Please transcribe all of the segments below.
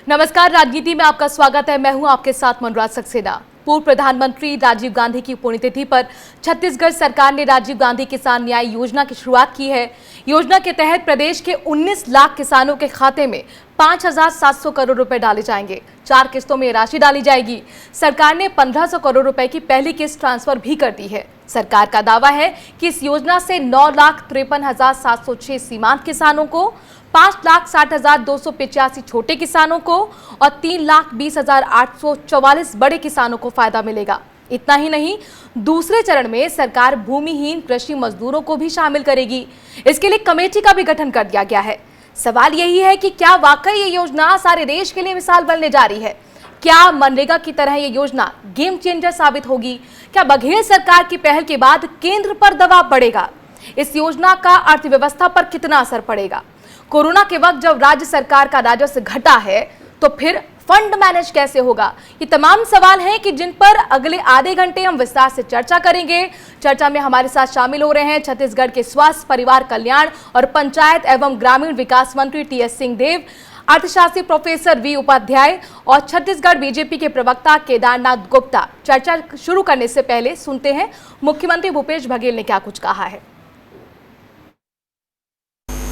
नमस्कार, राजनीति में आपका स्वागत है। मैं हूं आपके साथ मनराज सक्सेना। पूर्व प्रधानमंत्री राजीव गांधी की पुण्यतिथि पर छत्तीसगढ़ सरकार ने राजीव गांधी किसान न्याय योजना की शुरुआत की है। योजना के तहत प्रदेश के 19 लाख किसानों के खाते में 5,700 करोड़ रुपए डाले जाएंगे। 4 किस्तों में राशि डाली जाएगी। सरकार ने 1,500 करोड़ रुपए की पहली किस्त ट्रांसफर भी कर दी है। सरकार का दावा है कि इस योजना से 9,53,706 सीमांत किसानों को, 5,60,285 छोटे किसानों को और 3,20,844 बड़े किसानों को फायदा मिलेगा। इतना ही नहीं, दूसरे चरण में सरकार भूमिहीन कृषि मजदूरों को भी शामिल करेगी। इसके लिए कमेटी का भी गठन कर दिया गया है। सवाल यही है कि क्या वाकई ये योजना सारे देश के लिए मिसाल बनने जा रही है? क्या मनरेगा की तरह ये योजना गेम चेंजर साबित होगी? क्या बघेल सरकार की पहल के बाद केंद्र पर दबाव बढ़ेगा? इस योजना का अर्थव्यवस्था पर कितना असर पड़ेगा? कोरोना के वक्त जब राज्य सरकार का राजस्व घटा है तो फिर फंड मैनेज कैसे होगा? ये तमाम सवाल हैं कि जिन पर अगले आधे घंटे हम विस्तार से चर्चा करेंगे। चर्चा में हमारे साथ शामिल हो रहे हैं छत्तीसगढ़ के स्वास्थ्य, परिवार कल्याण और पंचायत एवं ग्रामीण विकास मंत्री टीएस सिंहदेव, अर्थशास्त्री प्रोफेसर वी उपाध्याय और छत्तीसगढ़ बीजेपी के प्रवक्ता केदारनाथ गुप्ता। चर्चा शुरू करने से पहले सुनते हैं मुख्यमंत्री भूपेश बघेल ने क्या कुछ कहा है।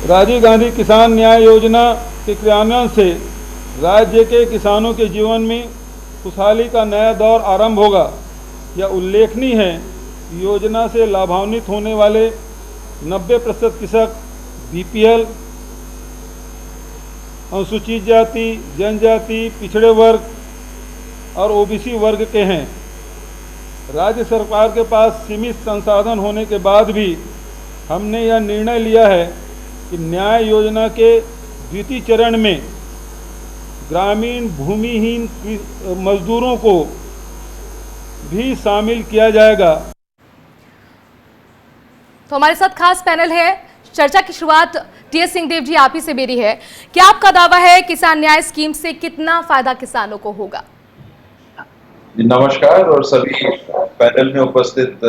राजीव गांधी किसान न्याय योजना के क्रियान्वयन से राज्य के किसानों के जीवन में खुशहाली का नया दौर आरंभ होगा। यह उल्लेखनीय है कि योजना से लाभान्वित होने वाले 90% कृषक बीपीएल, अनुसूचित जाति, जनजाति, पिछड़े वर्ग और ओबीसी वर्ग के हैं। राज्य सरकार के पास सीमित संसाधन होने के बाद भी हमने यह निर्णय लिया है कि न्याय योजना के द्वितीय चरण में ग्रामीण भूमिहीन मजदूरों को भी शामिल किया जाएगा। तो हमारे साथ खास पैनल है। चर्चा की शुरुआत टीएस सिंहदेव जी आप ही से मेरी है। क्या आपका दावा है किसान न्याय स्कीम से कितना फायदा किसानों को होगा? नमस्कार और सभी पैनल में उपस्थित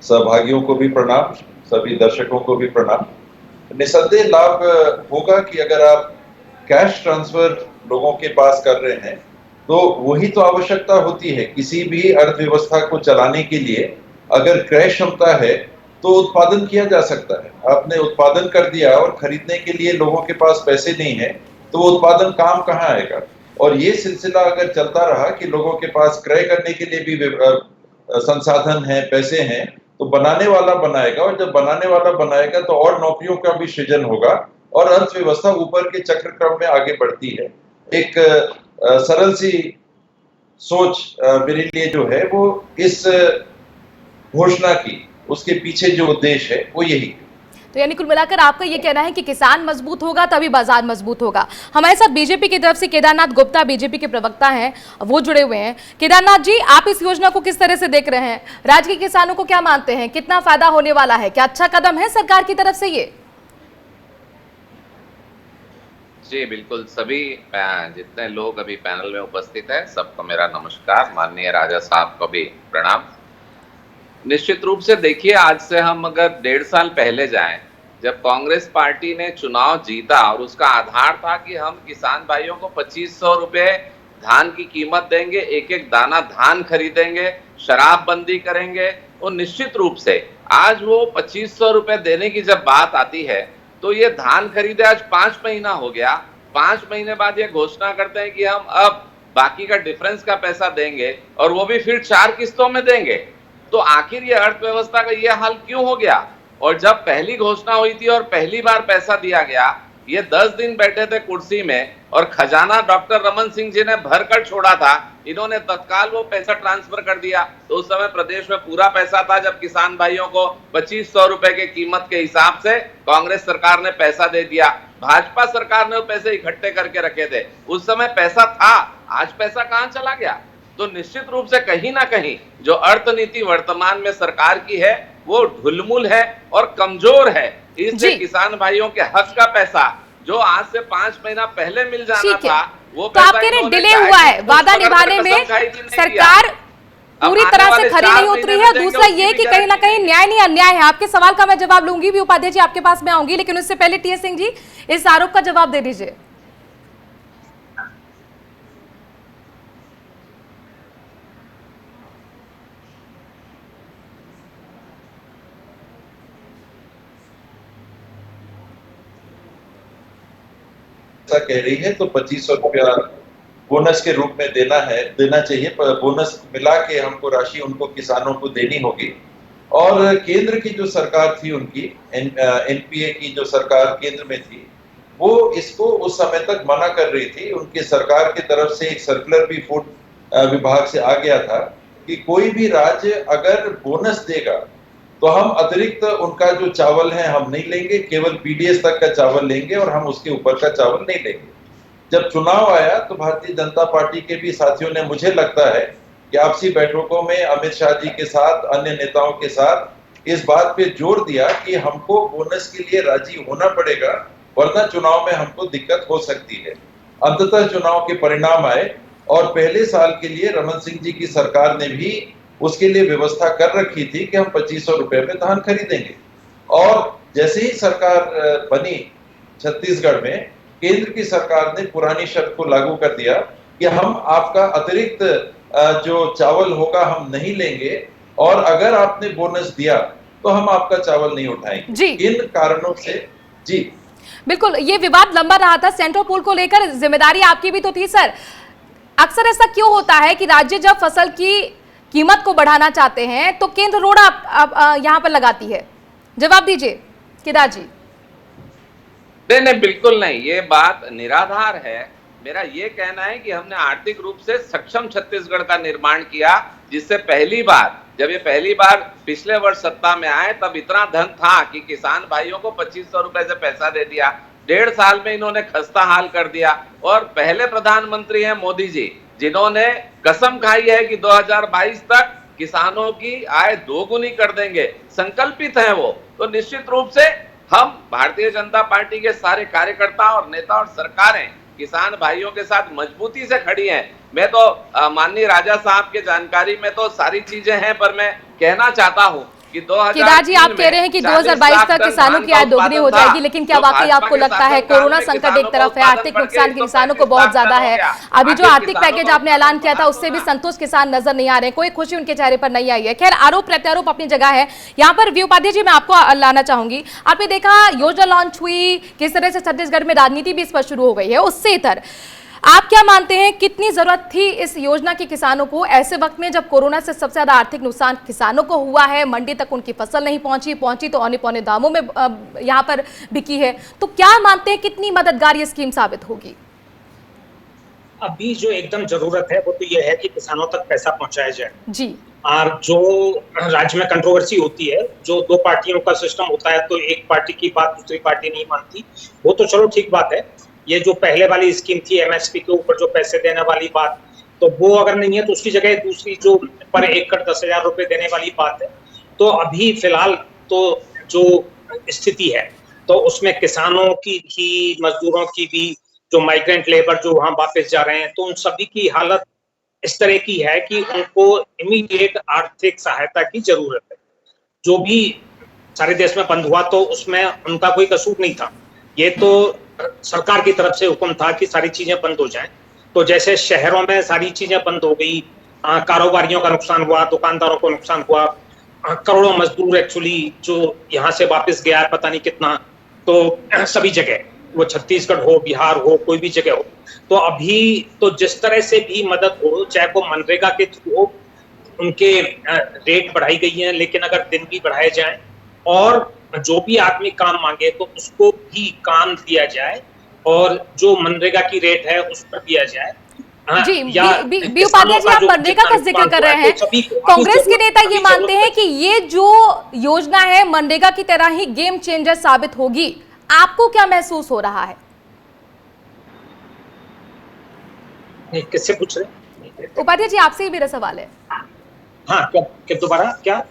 सहभागियों को भी प्रणाम, सभी दर्शकों को भी प्रणाम। निसंदेह लाभ होगा कि अगर आप कैश ट्रांसफर लोगों के पास कर रहे हैं तो वही तो आवश्यकता होती है। किसी भी अर्थव्यवस्था को चलाने के लिए अगर क्रय क्षमता है तो उत्पादन किया जा सकता है। आपने उत्पादन कर दिया और खरीदने के लिए लोगों के पास पैसे नहीं है तो वो उत्पादन काम कहाँ आएगा? और ये सिलसिला अगर चलता रहा कि लोगों के पास क्रय करने के लिए भी संसाधन है, पैसे हैं, तो बनाने वाला बनाएगा और जब बनाने वाला बनाएगा तो और नौकरियों का भी सृजन होगा और अर्थव्यवस्था ऊपर के चक्रक्रम में आगे बढ़ती है। एक सरल सी सोच मेरे लिए जो है वो इस घोषणा की, उसके पीछे जो उद्देश्य है वो यही है। तो यानी कुल मिलाकर आपका ये कहना है कि किसान मजबूत होगा तभी बाजार मजबूत होगा। हमारे साथ बीजेपी की तरफ से केदारनाथ गुप्ता, बीजेपी के प्रवक्ता हैं, वो जुड़े हुए हैं। केदारनाथ जी, आप इस योजना को किस तरह से देख रहे हैं? राज्य के किसानों को क्या मानते हैं, कितना फायदा होने वाला है? क्या अच्छा कदम है सरकार की तरफ से ये? जी बिल्कुल, सभी जितने लोग अभी पैनल में उपस्थित हैं सबको मेरा नमस्कार। माननीय राजा साहब को भी प्रणाम। निश्चित रूप से देखिए, आज से हम अगर 1.5 साल पहले जाएं, जब कांग्रेस पार्टी ने चुनाव जीता और उसका आधार था कि हम किसान भाइयों को 2,500 रुपए धान की कीमत देंगे, एक एक दाना धान खरीदेंगे, शराबबंदी करेंगे, और निश्चित रूप से आज वो 2,500 रुपए देने की जब बात आती है तो ये धान खरीदे आज 5 महीना हो गया। 5 महीने बाद ये घोषणा करते हैं कि हम अब बाकी का डिफरेंस का पैसा देंगे और वो भी फिर 4 किस्तों में देंगे। तो आखिर ये अर्थव्यवस्था का ये हाल क्यों हो गया? और जब पहली घोषणा हुई थी और पहली बार पैसा दिया गया, ये 10 दिन बैठे थे कुर्सी में और खजाना डॉक्टर रमन सिंह जी ने भर कर छोड़ा था। इन्होंने तत्काल वो पैसा ट्रांसफर कर दिया। तो उस समय प्रदेश में पूरा पैसा था जब किसान भाइयों को 2,500 रुपए के कीमत के हिसाब से कांग्रेस सरकार ने पैसा दे दिया। भाजपा सरकार ने वो पैसे इकट्ठे करके रखे थे। उस समय पैसा था, आज पैसा कहां चला गया? तो निश्चित रूप से कहीं ना कहीं जो अर्थनीति वर्तमान में सरकार की है वो ढुलमुल है और कमजोर है। इसलिए किसान भाइयों के हक का पैसा जो आज से 5 महीना पहले मिल जाना था वो तो आप कह रहे डिले हुआ है, वादा निभाने में सरकार पूरी तरह से खरी नहीं उतरी है। दूसरा ये कि कहीं ना कहीं न्याय नहीं अन्याय है। आपके सवाल का मैं जवाब लूंगी भी, उपाध्याय जी आपके पास मैं आऊंगी, लेकिन उससे पहले टीएस सिंह जी इस आरोप का जवाब दे दीजिए। ऐसा कह रही है तो 2500 रुपया बोनस के रूप में देना चाहिए। बोनस मिला के हमको राशि उनको किसानों को देनी होगी। और केंद्र की जो सरकार थी उनकी एनपीए की जो सरकार केंद्र में थी, वो इसको उस समय तक मना कर रही थी। उनकी सरकार की तरफ से एक सर्कुलर भी फूड विभाग से आ गया था कि कोई भी राज्य अगर बोनस देगा तो हम अतिरिक्त उनका जो चावल है हम नहीं लेंगे, केवल पीडीएस तक का चावल लेंगे और हम उसके ऊपर का चावल नहीं लेंगे। जब चुनाव आया तो भारतीय जनता पार्टी के भी साथियों ने, मुझे लगता है कि आपसी बैठकों में अमित शाह जी के साथ, अन्य नेताओं के साथ इस बात पे जोर दिया कि हमको बोनस के लिए राजी होना पड़ेगा, वरना चुनाव में हमको दिक्कत हो सकती है। अंततः चुनाव के परिणाम आए और पहले साल के लिए रमन सिंह जी की सरकार ने भी उसके लिए व्यवस्था कर रखी थी कि हम 2500 रुपए में धान खरीदेंगे। और जैसे ही सरकार बनी छत्तीसगढ़ में, केंद्र की सरकार ने पुरानी शर्त को लागू कर दिया कि हम आपका अतिरिक्त जो चावल होगा हम नहीं लेंगे, और अगर आपने बोनस दिया तो हम आपका चावल नहीं उठाएंगे। जी। इन कारणों से जी बिल्कुल, ये विवाद लंबा रहा था। सेंट्रल पूल को लेकर जिम्मेदारी आपकी भी तो थी सर। अक्सर ऐसा क्यों होता है कि राज्य जब फसल की कीमत को बढ़ाना चाहते हैं तो केंद्र रोड़ा यहाँ पर लगाती है? जवाब दीजिए केदार जी। नहीं, बिल्कुल नहीं, ये बात निराधार है। मेरा ये कहना है कि हमने आर्थिक रूप से सक्षम छत्तीसगढ़ का निर्माण किया, जिससे जब ये पहली बार पिछले वर्ष सत्ता में आए तब इतना धन था कि किसान भाइयों को 2500 रुपए से पैसा दे दिया। 1.5 साल में इन्होंने खस्ता हाल कर दिया। और पहले प्रधानमंत्री हैं मोदी जी, जिन्होंने कसम खाई है कि 2022 तक किसानों की आय दोगुनी कर देंगे, संकल्पित हैं वो। तो निश्चित रूप से हम भारतीय जनता पार्टी के सारे कार्यकर्ता और नेता और सरकारें किसान भाइयों के साथ मजबूती से खड़ी हैं। मैं तो माननीय राजा साहब के जानकारी में तो सारी चीजें हैं, पर मैं कहना चाहता हूं कि 2003 केदार जी, आप कह रहे हैं कि 2022 तक किसानों की आय दोगुनी हो जाएगी, लेकिन क्या वाकई आपको लगता है कोरोना संकट एक तरफ है, आर्थिक नुकसान किसानों को बहुत ज्यादा है, अभी जो आर्थिक पैकेज आपने ऐलान किया था उससे भी संतुष्ट किसान नजर नहीं आ रहे हैं, कोई खुशी उनके चेहरे पर नहीं आई है। खैर, आरोप प्रत्यारोप अपनी जगह है। यहाँ पर वी उपाध्याय जी, मैं आपको लाना चाहूंगी। आपने देखा योजना लॉन्च हुई, किस तरह से छत्तीसगढ़ में राजनीति भी इस पर शुरू हो गई है, उससे इतर आप क्या मानते हैं कितनी जरूरत थी इस योजना की किसानों को ऐसे वक्त में जब कोरोना से सबसे ज्यादा आर्थिक नुकसान किसानों को हुआ है, मंडी तक उनकी फसल नहीं पहुंची तो औने पौने दामों में यहां पर बिकी है, तो क्या मानते हैं कितनी मददगार ये स्कीम साबित होगी? अभी जो एकदम जरूरत है वो तो ये है कि किसानों तक पैसा पहुंचाया जाए जी। और जो राज्य में कंट्रोवर्सी होती है, जो दो पार्टियों का सिस्टम होता है तो एक पार्टी की बात दूसरी पार्टी नहीं मानती, वो तो चलो ठीक बात है। ये जो पहले वाली स्कीम थी एमएसपी के ऊपर जो पैसे देने वाली बात, तो वो अगर नहीं है तो उसकी जगह दूसरी जो पर एकड़ 10,000 रुपए देने वाली बात है। तो अभी फिलहाल तो जो स्थिति है तो उसमें किसानों की भी, मजदूरों की भी, जो माइग्रेंट लेबर जो वहां वापस जा रहे हैं, तो उन सभी की हालत इस तरह की है कि उनको इमीडिएट आर्थिक सहायता की जरूरत है। जो भी सारे देश में बंद हुआ तो उसमें उनका कोई कसूर नहीं था, ये तो सरकार की तरफ से हुक्म था कि सारी चीजें बंद हो जाएं। तो जैसे शहरों में सारी चीजें बंद हो गई, कारोबारियों का नुकसान हुआ, दुकानदारों को नुकसान हुआ, करोड़ों मजदूर एक्चुअली जो यहाँ से वापस गया है पता नहीं कितना, तो सभी जगह, वो छत्तीसगढ़ हो, बिहार हो, कोई भी जगह हो, तो अभी तो जिस तरह से भी मदद हो, चाहे वो मनरेगा के थ्रू हो, उनके रेट बढ़ाई गई है, लेकिन अगर दिन भी बढ़ाए जाएं और जो भी आदमी काम मांगे तो उसको भी काम दिया जाए और जो मनरेगा की रेट है उस पर दिया जाए। जी, बी उपाध्याय जी, आप मनरेगा का जिक्र कर रहे हैं। कांग्रेस के नेता ये मानते हैं कि ये जो योजना है मनरेगा की तरह ही गेम चेंजर साबित होगी। आपको क्या महसूस हो रहा है? किससे पूछ रहे? उपाध्याय जी, आपसे ही मेरा सवाल है। हाँ, क्या दोबारा क्या?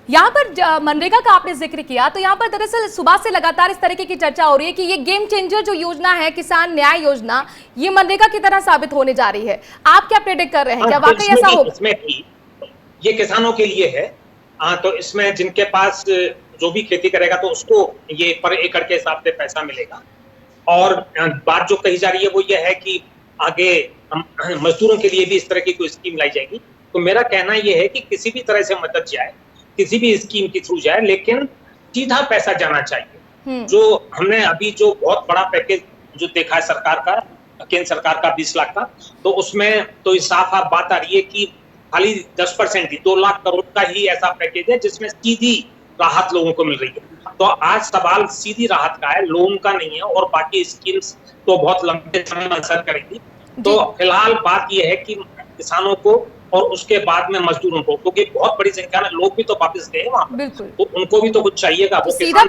यहाँ पर मनरेगा का आपने जिक्र किया, तो यहाँ पर दरअसल सुबह से लगातार इस तरीके की चर्चा हो रही है कि ये गेम चेंजर जो योजना है, किसान न्याय योजना, ये मनरेगा की तरह साबित होने जा रही है। आप क्या प्रेडिक्ट कर रहे हैं, क्या वाकई ऐसा होगा? इसमें भी ये किसानों के लिए है। तो इसमें जिनके पास जो भी खेती करेगा तो उसको ये पर एकड़ के हिसाब से पैसा मिलेगा। और बात जो कही जा रही है वो ये है कि आगे मजदूरों के लिए भी इस तरह की कोई स्कीम लाई जाएगी। तो मेरा कहना ये है कि किसी भी तरह से मदद जाए, किसी भी स्कीम के थ्रू जाए, लेकिन सीधा पैसा जाना चाहिए। जो हमने अभी जो बहुत बड़ा पैकेज जो देखा है सरकार का, केंद्र सरकार का 20 लाख का, तो उसमें तो साफ साफ बात आ रही है कि खाली 10% ही 2 लाख करोड़ का ही ऐसा पैकेज है जिसमें सीधी राहत लोगों को मिल रही है। तो आज सवाल सीधी राहत का है, लोन का नहीं है, और बाकी स्कीम्स तो बहुत लंबे समय में असर करेगी। तो फिलहाल बात यह है कि किसानों को और उसके बाद में मजदूरों को, क्योंकि बहुत बड़ी संख्या में लोग भी तो वापस गए वहां, बिल्कुल, तो उनको भी तो कुछ चाहिएगा। तो सीधा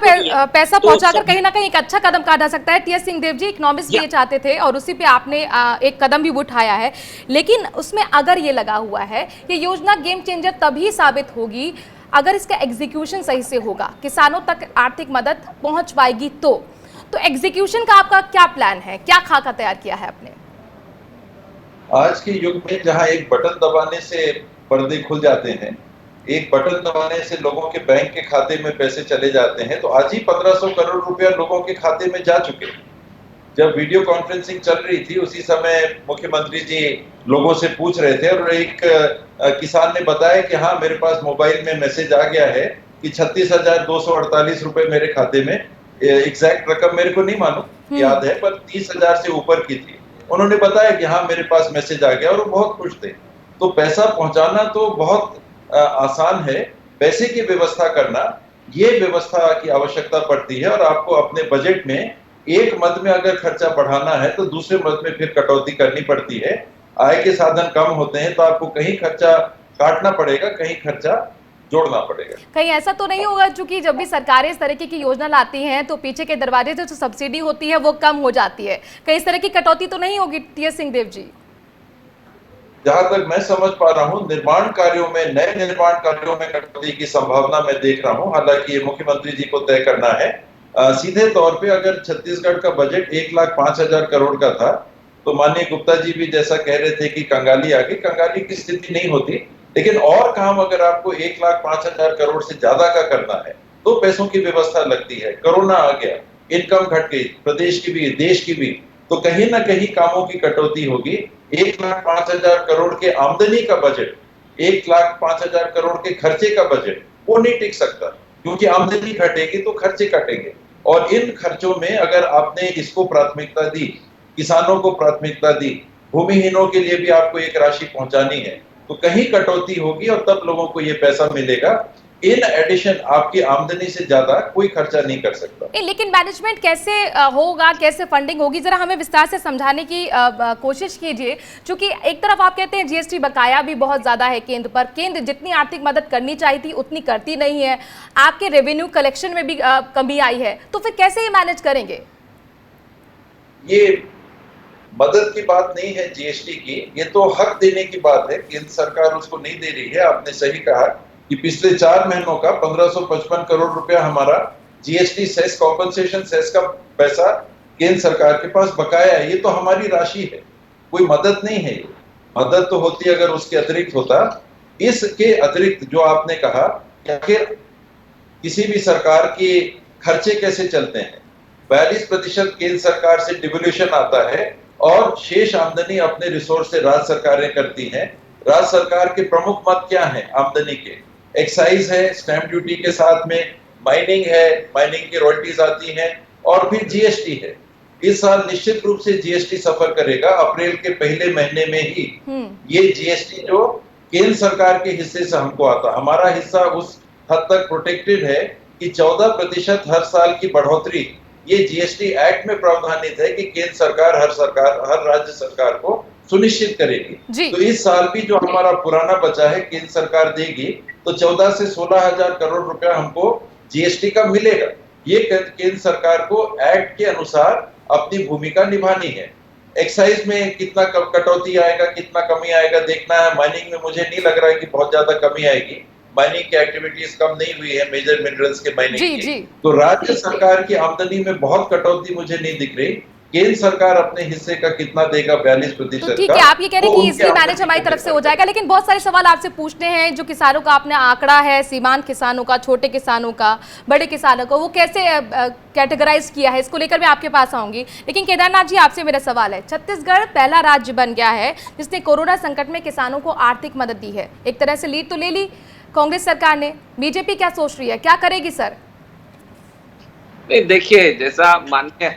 पैसा पहुंचाकर कहीं ना कहीं एक अच्छा कदम काटा सकता है। टीएस सिंहदेव जी, इकोनॉमिस्ट भी ये चाहते थे और उसी पे आपने एक कदम भी उठाया है, लेकिन उसमें अगर ये लगा हुआ है कि योजना गेम चेंजर तभी साबित होगी अगर इसका एग्जीक्यूशन सही से होगा, किसानों तक आर्थिक मदद पहुंच पाएगी। तो एग्जीक्यूशन का आपका क्या प्लान है, क्या खाका तैयार किया है आपने? आज के युग में जहां एक बटन दबाने से पर्दे खुल जाते हैं, एक बटन दबाने से लोगों के बैंक के खाते में पैसे चले जाते हैं, तो आज ही 1500 करोड़ रुपया लोगों के खाते में जा चुके। जब वीडियो कॉन्फ्रेंसिंग चल रही थी उसी समय मुख्यमंत्री जी लोगों से पूछ रहे थे और एक किसान ने बताया कि हाँ, मेरे पास मोबाइल में मैसेज आ गया है कि 36,248 रुपए मेरे खाते में, एग्जैक्ट रकम मेरे को नहीं मालूम याद है, पर 30,000 से ऊपर की थी। उन्होंने बताया कि हाँ, मेरे पास मैसेज आ गया, और वो बहुत खुश थे। तो पैसा पहुंचाना तो बहुत आसान है, पैसे की व्यवस्था करना, ये व्यवस्था की आवश्यकता पड़ती है। और आपको अपने बजट में एक मद में अगर खर्चा बढ़ाना है तो दूसरे मद में फिर कटौती करनी पड़ती है। आय के साधन कम होते हैं तो आपको कहीं खर्चा काटना पड़ेगा, कहीं खर्चा जोड़ना पड़ेगा। कहीं ऐसा तो नहीं होगा क्योंकि जब भी सरकारें इस तरीके की योजना लाती हैं तो पीछे के दरवाजे से जो सब्सिडी होती है वो कम हो जाती है, कहीं इस तरह की कटौती तो नहीं होगी टीएस सिंहदेव जी? जहां तक मैं समझ पा रहा हूं, निर्माण कार्यों में, नए निर्माण कार्यों में कटौती की संभावना मैं देख रहा हूं। हालांकि ये मुख्यमंत्री जी को तय करना है। सीधे तौर पे अगर छत्तीसगढ़ का बजट 1,05,000 करोड़ का था तो माननीय गुप्ता जी भी जैसा कह रहे थे कि कंगाली आ गई, कंगाली की स्थिति नहीं होती। लेकिन और काम अगर आपको 1,05,000 करोड़ से ज्यादा का करना है तो पैसों की व्यवस्था लगती है। कोरोना आ गया, इनकम घट गई, प्रदेश की भी, देश की भी, तो कहीं ना कहीं कामों की कटौती होगी। 1,05,000 करोड़ के आमदनी का बजट, 1,05,000 करोड़ के खर्चे का बजट, वो नहीं टिक सकता, क्योंकि आमदनी घटेगी तो खर्चे कटेंगे। और इन खर्चों में अगर आपने इसको प्राथमिकता दी, किसानों को प्राथमिकता दी, भूमिहीनों के लिए भी आपको एक राशि पहुंचानी है, तो कहीं कटौती होगी और तब लोगों को ये पैसा मिलेगा। इन एडिशन आपकी आमदनी से ज्यादा कोई खर्चा नहीं कर सकता। लेकिन मैनेजमेंट कैसे होगा, कैसे फंडिंग होगी, जरा हमें विस्तार से समझाने की कोशिश कीजिए। क्योंकि एक तरफ आप कहते हैं जीएसटी बकाया भी बहुत ज्यादा है केंद्र पर, केंद्र जितनी आर्थिक मदद करनी चाहिए थी उतनी करती नहीं है, आपके रेवेन्यू कलेक्शन में भी कमी आई है, तो फिर कैसे ये मैनेज करेंगे? ये मदद की बात नहीं है जीएसटी की, ये तो हक देने की बात है। केंद्र सरकार उसको नहीं दे रही है। आपने सही कहा कि पिछले 4 महीनों का 1555 करोड़ रुपया हमारा जीएसटी सेस कॉम्पनसेशन सेस का पैसा केंद्र सरकार के पास बकाया है। ये तो हमारी राशि है, कोई मदद नहीं है। ये मदद तो होती अगर उसके अतिरिक्त होता। इसके अतिरिक्त जो आपने कहा कि आखिर किसी भी सरकार के खर्चे कैसे चलते हैं, 42% केंद्र सरकार से डिवोल्यूशन आता है और शेष आमदनी अपने रिसोर्स से राज्य सरकारें करती हैं। राज्य सरकार के प्रमुख मद क्या है आमदनी के? एक्साइज है, स्टैंप ड्यूटी के साथ में माइनिंग है, माइनिंग की रॉयल्टीज आती हैं, और फिर जीएसटी है। इस साल निश्चित रूप से जीएसटी सफर करेगा। अप्रैल के पहले महीने में ही ये जीएसटी जो केंद्र सरकार के हिस्से से हमको आता, हमारा हिस्सा उस हद तक प्रोटेक्टेड है कि 14% हर साल की बढ़ोतरी ये जीएसटी एक्ट में प्रावधानित है कि केंद्र सरकार हर राज्य सरकार को सुनिश्चित करेगी। तो इस साल भी जो हमारा पुराना बचा है केंद्र सरकार देगी, तो 14 से 16,000 करोड़ रुपया हमको जीएसटी का मिलेगा। ये केंद्र सरकार को एक्ट के अनुसार अपनी भूमिका निभानी है। एक्साइज में कितना कटौती आएगा, कितना कमी आएगा देखना है। माइनिंग में मुझे नहीं लग रहा है कि बहुत ज्यादा कमी आएगी। माइनिंग की एक्टिविटीज कम नहीं हुई है, मेजर मिनरल्स के माइनिंग की। तो राज्य सरकार की आमदनी में बहुत कटौती मुझे नहीं दिख रही। केंद्र सरकार अपने हिस्से का कितना देगा? 42%। तो ठीक है, आप ये कह रहे हैं कि इजली मैनेज हमारी तरफ से हो जाएगा, लेकिन बहुत सारे सवाल आपसे पूछते हैं। जो किसानों का आपने आंकड़ा है, सीमांत किसानों का, छोटे किसानों का, बड़े किसानों का, वो कैसे कैटेगराइज किया है, इसको लेकर मैं आपके पास आऊंगी। लेकिन केदारनाथ जी, आपसे मेरा सवाल है, छत्तीसगढ़ पहला राज्य बन गया है जिसने कोरोना संकट में किसानों को आर्थिक मदद दी है। एक तरह से लीड तो ले ली कांग्रेस सरकार ने, बीजेपी क्या सोच रही है, क्या करेगी सर? नहीं, देखिए, जैसा माननीय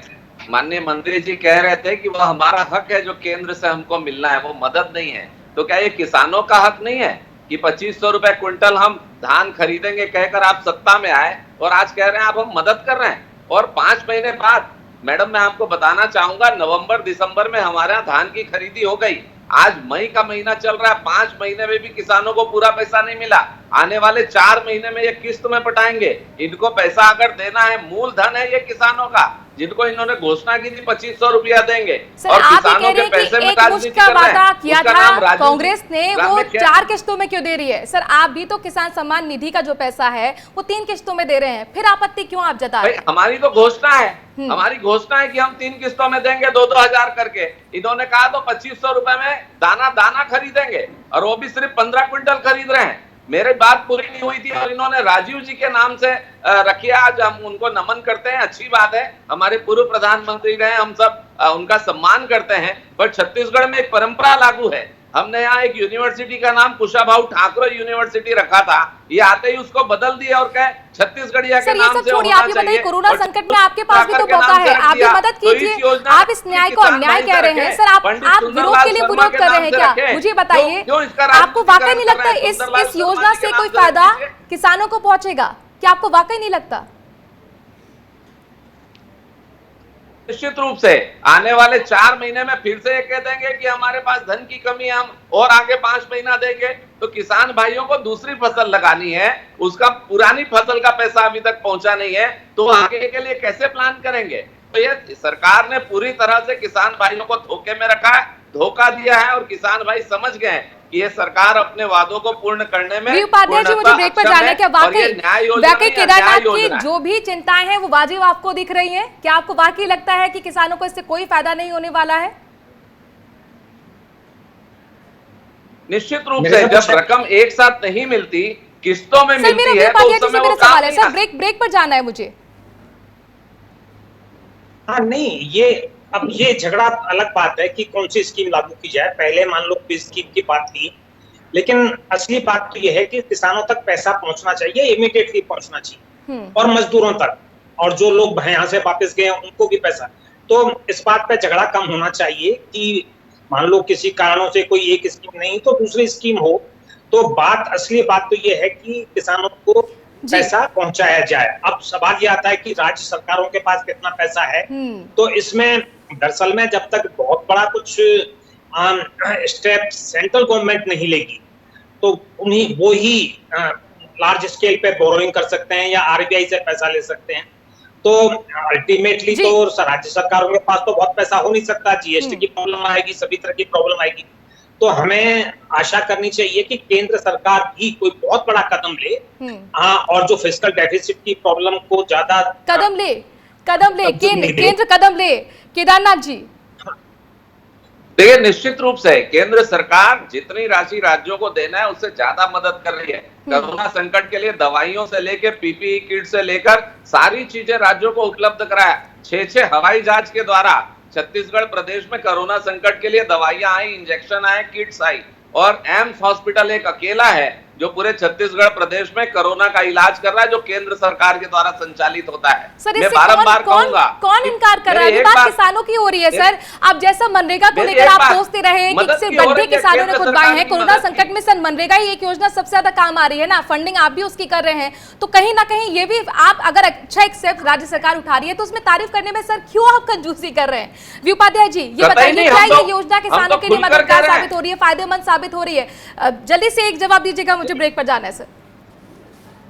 माननीय मंत्री जी कह रहे थे कि वह हमारा हक है जो केंद्र से हमको मिलना है, वो मदद नहीं है। तो क्या ये किसानों का हक नहीं है कि 2500 रुपए क्विंटल हम धान खरीदेंगे कहकर आप सत्ता में आए और आज कह रहे हैं आप हम मदद कर रहे हैं? और 5 महीने बाद मैडम मैं आपको बताना चाहूंगा, नवंबर दिसंबर में हमारे यहाँ धान की खरीदी हो गई। आज मई का महीना चल रहा है, 5 महीने में भी किसानों को पूरा पैसा नहीं मिला। आने वाले 4 महीने में ये किस्त में पटाएंगे। इनको पैसा अगर देना है, मूलधन है ये किसानों का, जिनको इन्होंने घोषणा की थी 2500 रुपया देंगे। और किसानों के पैसे में राजनीति कर रहे हैं। वादा किया था कांग्रेस ने, वो 4 किस्तों में क्यों दे रही है? सर आप भी तो किसान सम्मान निधि का जो पैसा है वो 3 किस्तों में दे रहे हैं, फिर आपत्ति क्यों आप जता रहे हैं? हमारी तो घोषणा है, हमारी घोषणा है कि हम 3 किस्तों में देंगे 2-2 हजार करके। इन्होंने कहा तो 2500 रुपए में दाना खरीदेंगे और वो भी सिर्फ 15 क्विंटल खरीद रहे हैं। मेरी बात पूरी नहीं हुई थी और इन्होंने राजीव जी के नाम से रखी। आज हम उनको नमन करते हैं, अच्छी बात है, हमारे पूर्व प्रधानमंत्री रहे, हम सब उनका सम्मान करते हैं। पर छत्तीसगढ़ में एक परंपरा लागू है। हमने यहाँ एक यूनिवर्सिटी का नाम कुशाभाऊ ठाकुर यूनिवर्सिटी रखा था, ये आते ही उसको बदल दिया और कहे छत्तीसगढ़िया के नाम से होना आप ये बताइए, कोरोना संकट में आपके पास भी तो मौका है, आप भी मदद कीजिए। आप इस न्याय को अन्याय कह रहे हैं सर, आप विरोध के लिए विरोध कर रहे हैं क्या? मुझे बताइए, आपको वाकई नहीं लगता इस योजना से कोई फायदा किसानों को पहुंचेगा? क्या आपको वाकई नहीं लगता? निश्चित रूप से आने वाले 4 महीने में फिर से ये कह देंगे कि हमारे पास धन की कमी है, हम और आगे 5 महीना देंगे। तो किसान भाइयों को दूसरी फसल लगानी है, उसका पुरानी फसल का पैसा अभी तक पहुंचा नहीं है, तो आगे के लिए कैसे प्लान करेंगे? तो ये सरकार ने पूरी तरह से किसान भाइयों को धोखे में रखा है, धोखा दिया है और किसान भाई समझ गए हैं कि ये सरकार अपने वादों को पूर्ण करने में। उपाध्याय जी मुझे ब्रेक पर जाना है, क्या वाकई केदारनाथ की जो भी चिंताएं हैं वो वाजिब आपको दिख रही हैं? क्या आपको वाकई लगता है कि किसानों को इससे कोई फायदा नहीं होने वाला है? निश्चित रूप से जब रकम एक साथ नहीं मिलती, किस्तों में मिलती है, तो उस समय वो सवाल है। सर ब्रेक पर जाना है मुझे। हाँ नहीं, ये अब ये झगड़ा अलग बात है कि कौन सी स्कीम लागू की जाए। पहले मान लो स्कीम की बात थी, लेकिन असली बात तो ये है कि किसानों तक पैसा पहुंचना चाहिए, इमीडिएटली पहुंचना चाहिए, और मजदूरों तक, और जो लोग यहाँ से वापस गए उनको भी पैसा। तो इस बात पे झगड़ा कम होना चाहिए कि मान लो किसी कारणों से कोई एक स्कीम नहीं तो दूसरी स्कीम हो। तो असली बात तो ये है कि किसानों को पैसा पहुंचाया जाए। अब सवाल ये आता है कि राज्य सरकारों के पास कितना पैसा है। तो इसमें दरअसल में जब तक बहुत बड़ा कुछ स्टेप सेंट्रल गवर्नमेंट नहीं लेगी, तो वो ही लार्ज स्केल पे बोरोइंग कर सकते हैं या आरबीआई से पैसा ले सकते हैं। तो अल्टीमेटली तो राज्य सरकारों के पास तो बहुत पैसा हो नहीं सकता, जीएसटी की प्रॉब्लम आएगी, सभी तरह की प्रॉब्लम आएगी। तो हमें आशा करनी चाहिए कि केंद्र सरकार भी कोई बहुत बड़ा कदम ले, और जो फिस्कल डेफिसिट की प्रॉब्लम को ज्यादा कदम ले केंद्र कदम ले। केदारनाथ जी देखिए, निश्चित रूप से केंद्र सरकार जितनी राशि राज्यों को देना है उससे ज्यादा मदद कर रही है। कोरोना संकट के लिए दवाइयों से लेकर पीपीई किट से लेकर सारी चीजें राज्यों को उपलब्ध कराया। 6 हवाई जहाज के द्वारा छत्तीसगढ़ प्रदेश में कोरोना संकट के लिए दवाइयां आई, इंजेक्शन आए, किट्स आई, और एम्स हॉस्पिटल एक अकेला है जो पूरे छत्तीसगढ़ प्रदेश में कोरोना का इलाज कर रहा है, जो केंद्र सरकार के द्वारा संचालित होता है। सर मैं बारंबार कहूंगा, कौन इनकार कर रहा है? बात किसानों की हो रही है सर। आप जैसा मनरेगा को लेकर आप सोचते रहे कि सिर्फ गड्ढे किसानों ने खुदवाए हैं, कोरोना संकट में सर मनरेगा ही एक योजना सबसे ज्यादा काम आ रही है ना, फंडिंग आप भी उसकी कर रहे हैं, तो कहीं ना कहीं ये भी आप अगर अच्छा एक स्टेप राज्य सरकार उठा रही है तो उसमें तारीफ करने में सर क्यों आप कंजूसी कर रहे हैं? उपाध्याय जी ये बताइए, क्या ये योजना किसानों के लिए मददगार साबित हो रही है, फायदेमंद साबित हो रही है? जल्दी से एक जवाब दीजिएगा, मुझे ब्रेक पर जाना है सर।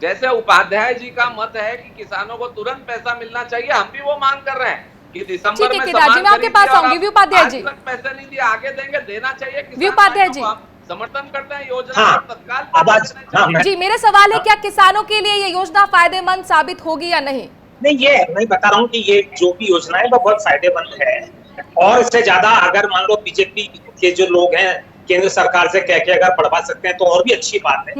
जैसे उपाध्याय जी का मत है कि किसानों को तुरंत पैसा मिलना चाहिए, हम भी वो मांग कर रहे हैं कि दिसंबर में मैं आपके पास आऊंगी। उपाध्याय जी पैसे नहीं दिए, आगे देंगे, देना चाहिए। उपाध्याय जी समर्थन करते हैं योजना तत्काल। जी मेरा सवाल है, क्या किसानों के लिए ये योजना फायदेमंद साबित होगी या नहीं? नहीं, ये मैं बता रहा हूँ कि ये जो भी योजना है वो बहुत फायदेमंद है, और इससे ज्यादा अगर मान लो बीजेपी के जो लोग हैं केंद्र सरकार से कह के अगर बढ़वा सकते हैं तो और भी अच्छी बात है,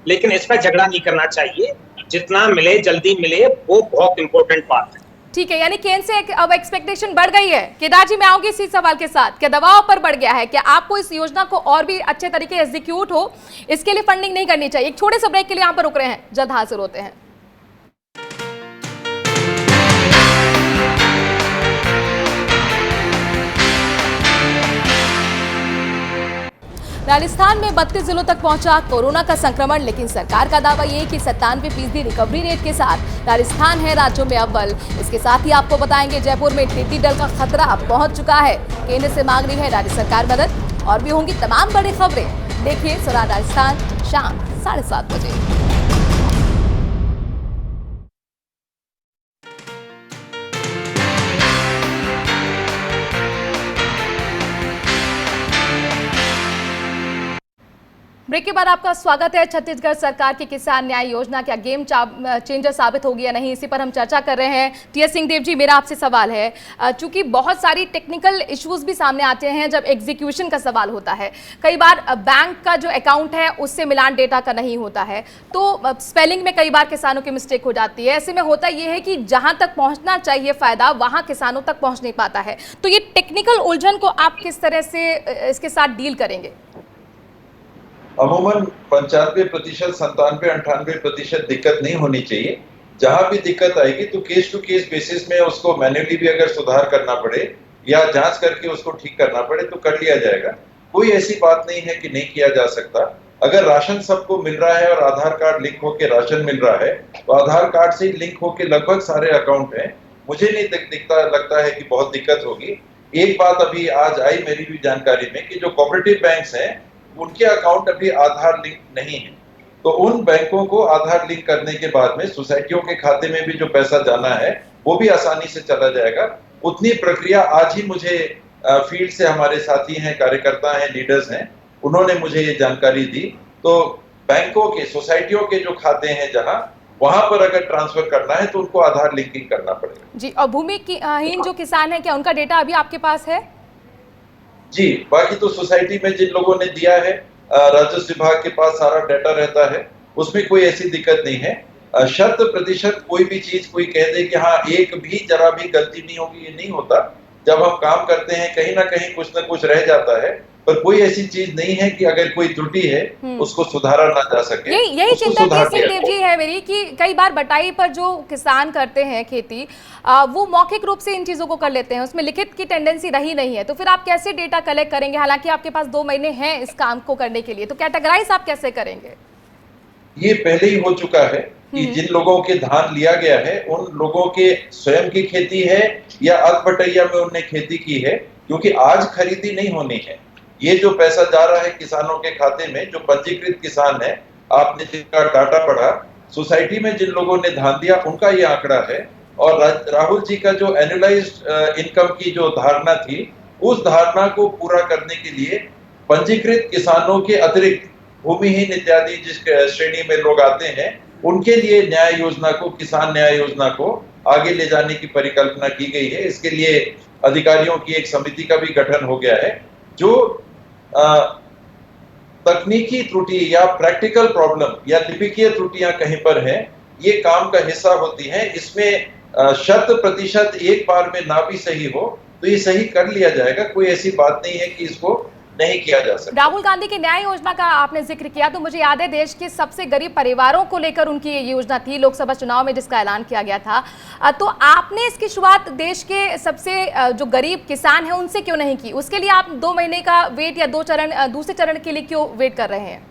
लेकिन इस पर झगड़ा नहीं करना चाहिए। जितना मिले जल्दी मिले, वो बहुत इंपॉर्टेंट बात है। ठीक है, यानी केंद्र से अब एक्सपेक्टेशन बढ़ गई है। केदार जी मैं आऊंगी इसी सवाल के साथ, क्या दबाव पर बढ़ गया है? क्या आपको इस योजना को और भी अच्छे तरीके एग्जीक्यूट हो, इसके लिए फंडिंग नहीं करनी चाहिए? एक छोटे से ब्रेक के लिए यहाँ पर रुक रहे हैं, जल्द हाजिर होते हैं। राजस्थान में 32 जिलों तक पहुंचा कोरोना का संक्रमण, लेकिन सरकार का दावा ये कि 97% रिकवरी रेट के साथ राजस्थान है राज्यों में अव्वल। इसके साथ ही आपको बताएंगे जयपुर में टिड्डी दल का खतरा पहुंच चुका है, केंद्र से मांग रही है राज्य सरकार मदद। और भी होंगी तमाम बड़ी खबरें, देखिए स्वराज राजस्थान शाम 7:30 बजे। ब्रेक के बाद आपका स्वागत है। छत्तीसगढ़ सरकार की किसान न्याय योजना क्या गेम चेंजर साबित होगी या नहीं, इसी पर हम चर्चा कर रहे हैं। टी.एस. सिंहदेव जी, मेरा आपसे सवाल है, चूंकि बहुत सारी टेक्निकल इश्यूज भी सामने आते हैं जब एग्जीक्यूशन का सवाल होता है। कई बार बैंक का जो अकाउंट है उससे मिलान डेटा का नहीं होता है, तो स्पेलिंग में कई बार किसानों की मिस्टेक हो जाती है। ऐसे में होता यह है कि जहां तक पहुंचना चाहिए फायदा वहां किसानों तक पहुंच नहीं पाता है। तो ये टेक्निकल उलझन को आप किस तरह से इसके साथ डील करेंगे? अमूमन 95%, 97-98% दिक्कत नहीं होनी चाहिए। जहां भी दिक्कत आएगी तो केस टू केस बेसिस में उसको मैन्युअली भी अगर सुधार करना पड़े या जांच करके उसको ठीक करना पड़े तो कर लिया जाएगा। कोई ऐसी बात नहीं है कि नहीं किया जा सकता। अगर राशन सबको मिल रहा है और आधार कार्ड लिंक होकर राशन मिल रहा है तो आधार कार्ड से लिंक होकर लगभग सारे अकाउंट हैं। मुझे नहीं लगता है कि बहुत दिक्कत होगी। एक बात अभी आज आई मेरी भी जानकारी में कि जो कोऑपरेटिव बैंक्स हैं उनके अकाउंट अभी आधार लिंक नहीं है, तो उन बैंकों को आधार लिंक करने के बाद में सोसाइटियों के खाते में भी जो पैसा जाना है वो भी आसानी से चला जाएगा। उतनी प्रक्रिया आज ही मुझे फील्ड से हमारे साथी हैं, कार्यकर्ता हैं, लीडर्स हैं, उन्होंने मुझे ये जानकारी दी। तो बैंकों के, सोसाइटियों के जो खाते हैं जहां, वहां पर अगर ट्रांसफर करना है तो उनको आधार लिंकिंग करना पड़ेगा। जी, और भूमिहीन जो किसान है क्या उनका डेटा अभी आपके पास है? जी, बाकी तो सोसाइटी में जिन लोगों ने दिया है राजस्व विभाग के पास सारा डाटा रहता है, उसमें कोई ऐसी दिक्कत नहीं है। 100% कोई भी चीज कोई कह दे कि हाँ एक भी जरा भी गलती नहीं होगी, ये नहीं होता। जब हम काम करते हैं कहीं ना कहीं कुछ ना कुछ रह जाता है, पर कोई ऐसी चीज नहीं है कि अगर कोई त्रुटि है उसको सुधारा ना जा सके। यही चिंता सिंहदेव जी है मेरी कि कई बार बटाई पर जो किसान करते हैं खेती, वो मौखिक रूप से इन चीजों को कर लेते हैं, उसमें लिखित की टेंडेंसी रही नहीं है। तो फिर आप कैसे डेटा कलेक्ट करेंगे? हालांकि आपके पास 2 महीने हैं इस काम को करने के लिए, तो कैटेगराइज आप कैसे करेंगे? ये पहले ही हो चुका है कि जिन लोगों के धान लिया गया है उन लोगों के स्वयं की खेती है या अधबटैया में उनने खेती की है, क्योंकि आज खरीदी नहीं होनी है। ये जो पैसा जा रहा है किसानों के खाते में, जो पंजीकृत किसान है, आपने जिनका डाटा पढ़ा, सोसाइटी में जिन लोगों ने धान दिया उनका ये आंकड़ा है। और राहुल जी का जो एनुअलाइज्ड इनकम की जो धारणा थी, उस धारणा को पूरा करने के लिए पंजीकृत किसानों के अतिरिक्त भूमिहीन इत्यादि जिस श्रेणी में लोग आते हैं, उनके लिए न्याय योजना को, किसान न्याय योजना को आगे ले जाने की परिकल्पना की गई है। इसके लिए अधिकारियों की एक समिति का भी गठन हो गया है। जो तकनीकी त्रुटि या प्रैक्टिकल प्रॉब्लम या लिपिकीय त्रुटियां कहीं पर हैं, ये काम का हिस्सा होती हैं। इसमें 100% एक बार में ना भी सही हो तो ये सही कर लिया जाएगा। कोई ऐसी बात नहीं है कि इसको नहीं किया जा सकता। राहुल गांधी की न्याय योजना का आपने जिक्र किया, तो मुझे याद है देश के सबसे गरीब परिवारों को लेकर उनकी ये योजना थी लोकसभा चुनाव में, जिसका ऐलान किया गया था। तो आपने इसकी शुरुआत देश के सबसे जो गरीब किसान हैं उनसे क्यों नहीं की? उसके लिए आप 2 महीने का वेट या दूसरे चरण के लिए क्यों वेट कर रहे हैं?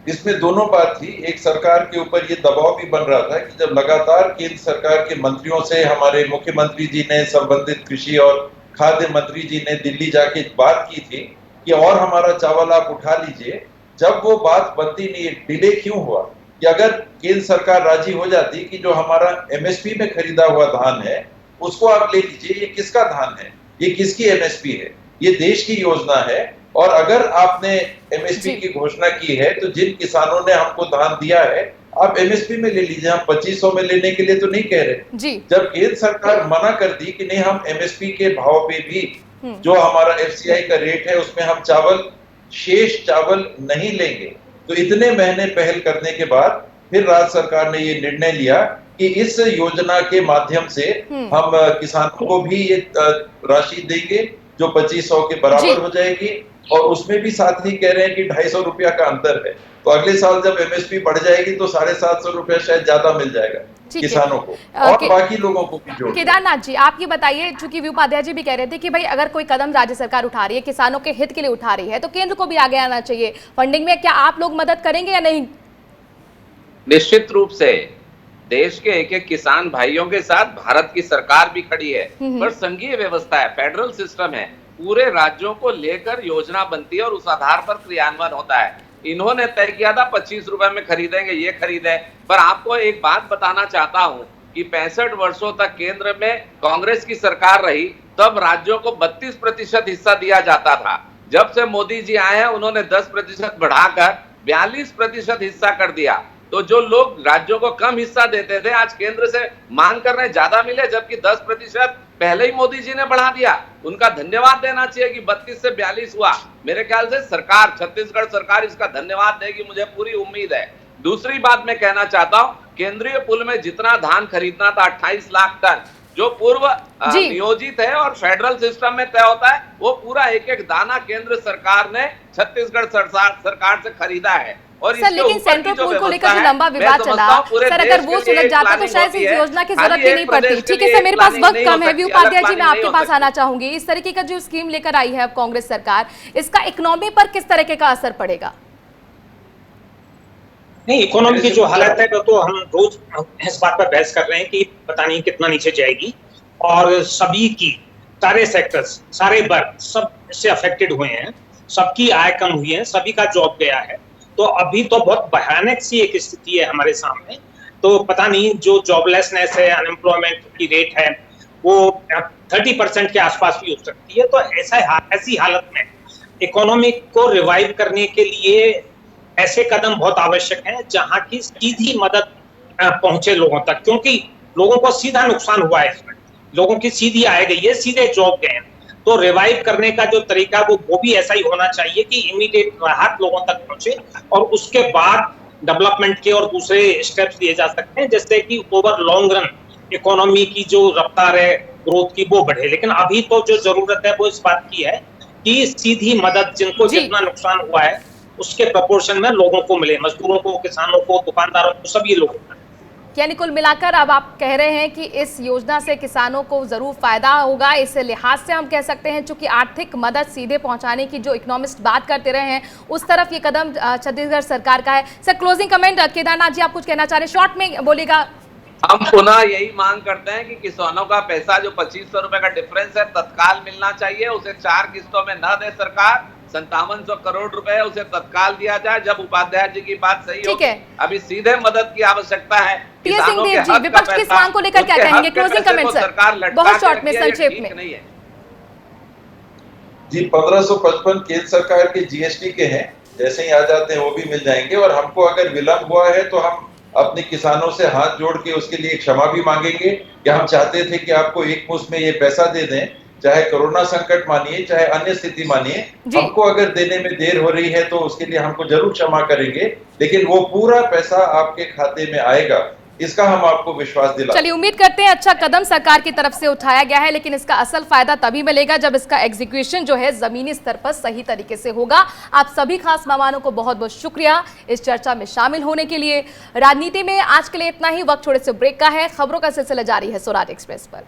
इसमें दोनों बात थी। एक, सरकार के ऊपर ये दबाव भी बन रहा था कि जब लगातार केंद्र सरकार के मंत्रियों से हमारे मुख्यमंत्री जी ने, संबंधित कृषि और खाद्य मंत्री जी ने दिल्ली जाके बात की थी कि और हमारा चावल आप उठा लीजिए, जब वो बात बनती नहीं, डिले क्यों हुआ? कि अगर केंद्र सरकार राजी हो जाती कि जो हमारा एमएसपी में खरीदा हुआ धान है उसको आप ले लीजिए, ये किसका धान है, ये किसकी एमएसपी है, ये देश की योजना है। और अगर आपने एमएसपी की घोषणा की है तो जिन किसानों ने हमको धान दिया है आप एमएसपी में ले लीजिए। हम 2500 में लेने के लिए तो नहीं कह रहे जी। जब केंद्र सरकार मना कर दी कि नहीं, हम एमएसपी के भाव पे भी जो हमारा एफसीआई का रेट है उसमें हम शेष चावल नहीं लेंगे, तो इतने महीने पहल करने के बाद फिर राज्य सरकार ने ये निर्णय लिया कि इस योजना के माध्यम से हम किसानों को भी ये राशि देंगे जो 2500 के बराबर हो जाएगी। और उसमें भी साथ ही कह रहे हैं कि 250 रुपया का अंतर है, तो अगले साल जब एमएसपी बढ़ जाएगी तो 750 रुपया शायद ज्यादा मिल जाएगा। ठीक है। किसानों को और के- बाकी लोगों को भी जोड़। केदारनाथ जी, आप ये बताइए, चूंकि वी उपाध्याय जी भी कह रहे थे कि भाई अगर कोई कदम राज्य सरकार उठा रही है, किसानों के हित के लिए उठा रही है, तो केंद्र को भी आगे आना चाहिए फंडिंग में। क्या आप लोग मदद करेंगे या नहीं? निश्चित रूप से देश के एक एक किसान भाइयों के साथ भारत की सरकार भी खड़ी है, पर संघीय व्यवस्था है, फेडरल सिस्टम है, पूरे राज्यों को लेकर योजना बनती है और उस आधार पर क्रियान्वयन होता है। इन्होंने तय किया था 25 रुपए में खरीदेंगे, ये खरीदे, पर आपको एक बात बताना चाहता हूं कि 65 वर्षों तक केंद्र में कांग्रेस की सरकार रही, तब राज्यों को 32% हिस्सा दिया जाता था। जब से मोदी जी आए हैं, उन्होंने 10% बढ़ाकर 42% हिस्सा कर दिया। तो जो लोग राज्यों को कम हिस्सा देते थे, आज केंद्र से मांग कर रहे ज्यादा मिले, जबकि 10% पहले ही मोदी जी ने बढ़ा दिया। उनका धन्यवाद देना चाहिए कि 32 से 42 हुआ। मेरे ख्याल से सरकार, छत्तीसगढ़ सरकार इसका धन्यवाद देगी, मुझे पूरी उम्मीद है। दूसरी बात मैं कहना चाहता हूं, केंद्रीय पुल में जितना धान खरीदना था 28 लाख टन, जो पूर्व नियोजित है और फेडरल सिस्टम में तय होता है, वो पूरा एक एक दाना केंद्र सरकार ने छत्तीसगढ़ सरकार से खरीदा है। और सर, लेकिन सेंट्रल पूल को लेकर जो लंबा विवाद चला, सर अगर वो सुलझ जाता तो शायद इस योजना की जरूरत भी नहीं पड़ती। ठीक है सर, मेरे पास वक्त कम है। वी उपाध्याय जी, मैं आपके पास आना चाहूंगी। इस तरीके का जो स्कीम लेकर आई है अब कांग्रेस सरकार, इसका इकोनॉमी पर किस तरीके का असर पड़ेगा? नहीं, इकोनॉमी की जो हालत है तो हम रोज इस बात पर बहस कर रहे हैं कि पता नहीं कितना नीचे जाएगी, और सभी की, सारे सेक्टर्स, सारे वर्ग सब इससे अफेक्टेड हुए हैं, सबकी आय कम हुई है, सभी का जॉब गया है। तो अभी तो बहुत भयानक सी एक स्थिति है हमारे सामने। तो पता नहीं जो जॉबलेसनेस है, अनएम्प्लॉयमेंट की रेट है, वो 30% के आसपास भी हो सकती है। तो ऐसी हालत में इकोनॉमी को रिवाइव करने के लिए ऐसे कदम बहुत आवश्यक हैं जहां की सीधी मदद पहुंचे लोगों तक, क्योंकि लोगों को सीधा नुकसान हुआ है इसमें, लोगों की सीधी आय गई है, सीधे जॉब गए हैं। तो रिवाइव करने का जो तरीका वो भी ऐसा ही होना चाहिए कि इमीडिएट राहत लोगों तक पहुंचे, और उसके बाद डेवलपमेंट के और दूसरे स्टेप्स लिए जा सकते हैं, जिससे कि ओवर लॉन्ग रन इकोनॉमी की जो रफ्तार है ग्रोथ की वो बढ़े। लेकिन अभी तो जो जरूरत है वो इस बात की है कि सीधी मदद जिनको जितना नुकसान हुआ है उसके प्रोपोर्शन में लोगों को मिले, मजदूरों को, किसानों को, दुकानदारों को, सभी लोगों को। यानी कुल मिलाकर अब आप कह रहे हैं कि इस योजना से किसानों को जरूर फायदा होगा। इस लिहाज से हम कह सकते हैं, चूंकि आर्थिक मदद सीधे पहुंचाने की जो इकोनॉमिस्ट बात करते रहे हैं, उस तरफ ये कदम छत्तीसगढ़ सरकार का है। Sir, closing comment, Kedarnath ji आप कुछ कहना चाह रहे हैं, शॉर्ट में बोलेगा। हम पुनः यही मांग करते हैं कि किसानों का पैसा जो 2500 रुपए का डिफरेंस है तत्काल मिलना चाहिए, उसे 4 किस्तों में न दे सरकार। 5700 करोड़ रुपए उसे तत्काल दिया जाए। जब उपाध्याय जी की बात सही होगी, अभी सीधे मदद की आवश्यकता है। टी.एस. सिंहदेव जी, विपक्ष की इस मांग को लेकर क्या कहेंगे? क्लोजिंग कमेंट सर, बहुत शॉर्ट में, संक्षेप में। जी, 1555 केंद्र सरकार के जीएसटी के हैं, जैसे ही आ जाते हैं वो भी मिल जाएंगे। और हमको अगर विलंब हुआ है तो हम अपने किसानों से हाथ जोड़ के उसके लिए क्षमा भी मांगेंगे कि हम चाहते थे कि आपको एक मुश्त में ये पैसा दे दें, चाहे कोरोना संकट मानिए, चाहे अन्य स्थिति मानिए। हमको अगर देने में देर हो रही है तो उसके लिए हमको जरूर क्षमा करेंगे, लेकिन वो पूरा पैसा आपके खाते में आएगा, इसका हम आपको विश्वास दिलाते हैं। चलिए, उम्मीद करते हैं अच्छा कदम सरकार की तरफ से उठाया गया है, लेकिन इसका असल फायदा तभी मिलेगा जब इसका एग्जीक्यूशन जो है जमीनी स्तर पर सही तरीके से होगा। आप सभी खास मेहमानों को बहुत बहुत शुक्रिया इस चर्चा में शामिल होने के लिए। राजनीति में आज के लिए इतना ही। वक्त थोड़े से ब्रेक का है, खबरों का सिलसिला जारी है स्वराज एक्सप्रेस पर।